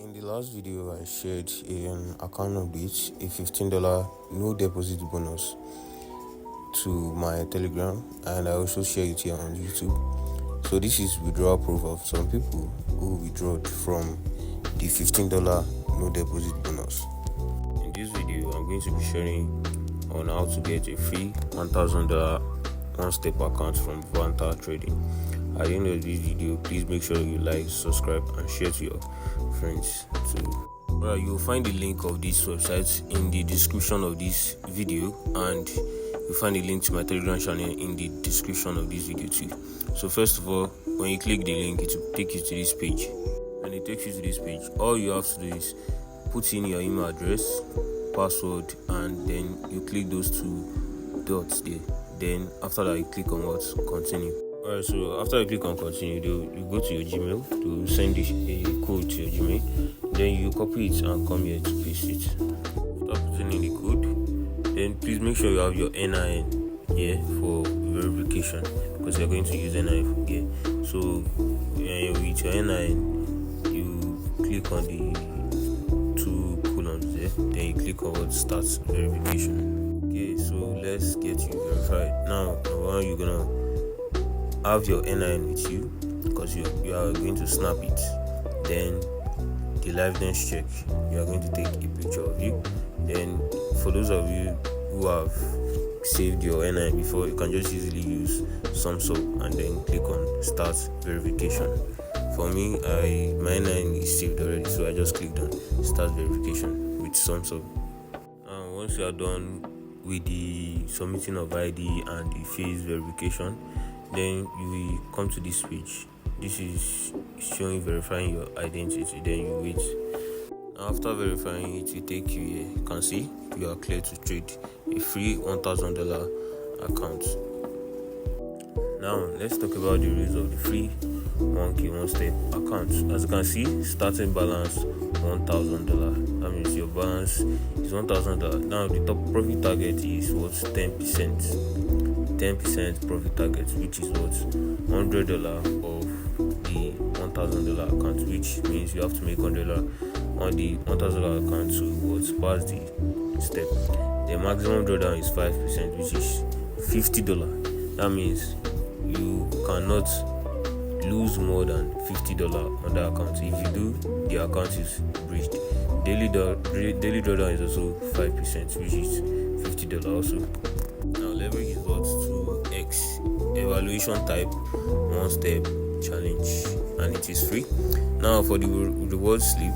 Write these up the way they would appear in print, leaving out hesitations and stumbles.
In the last video, I shared an account update, a $15 no deposit bonus to my Telegram, and I also share it here on YouTube. So this is withdrawal proof of some people who withdrew from the $15 no deposit bonus. In this video, I'm going to be sharing on how to get a free $1,000 one-step account from Vanta Trading. At the end of this video, please make sure you like, subscribe, and share to your friends too. Alright, you'll find the link of this website in the description of this video, and you'll find the link to my Telegram channel in the description of this video too. So first of all, when you click the link, it will take you to this page. When it takes you to this page, all you have to do is put in your email address, password, and then you click those two dots there. Then after that, you click on what? Continue. Alright, so after you click on continue, you go to your Gmail to send a code to your Gmail. Then you copy it and come here to paste it. After putting in the code, then please make sure you have your NIN here for verification, because you're going to use NIN here. So with your NIN, you click on the two columns there. Then you click on what? Start verification. Okay, so let's get you verified. Now, number one, you're gonna have your NIN with you, because you are going to snap it. Then the liveness check, you are going to take a picture of you. Then for those of you who have saved your NIN before, you can just easily use thumbs up and then click on start verification. For me, my NIN is saved already, so I just clicked on start verification with thumbs up. And once you are done with the submitting of ID and the face verification, then you will come to this page. This is showing verifying your identity. Then you wait. After verifying it, will take you here. You can see you are clear to trade a free $1,000 account. Now let's talk about the rules of the free 1K one-step account. As you can see, starting balance $1,000. That means your balance is $1,000. Now the top profit target is what? 10% profit target, which is what? $100 of the $1,000 account, which means you have to make $100 on the $1,000 account to what? Pass the step. The maximum drawdown is 5%, which is $50. That means you cannot lose more than $50 on the account. If you do, the account is breached. Daily drawdown is also 5%, which is $50 also. Now leverage is what? 2x. Evaluation type, one step challenge, and it is free. Now for the reward split,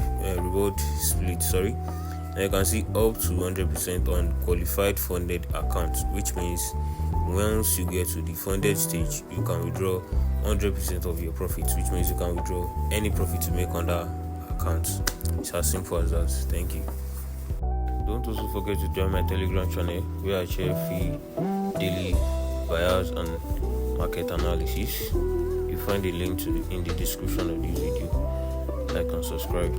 now you can see up to 100% on qualified funded account, which means once you get to the funded stage, you can withdraw 100% of your profits, which means you can withdraw any profit you make on that account. It's as simple as that. Thank you. Don't also forget to join my Telegram channel, where I share free daily buyers and market analysis. You find the link in the description of this video. Like and subscribe.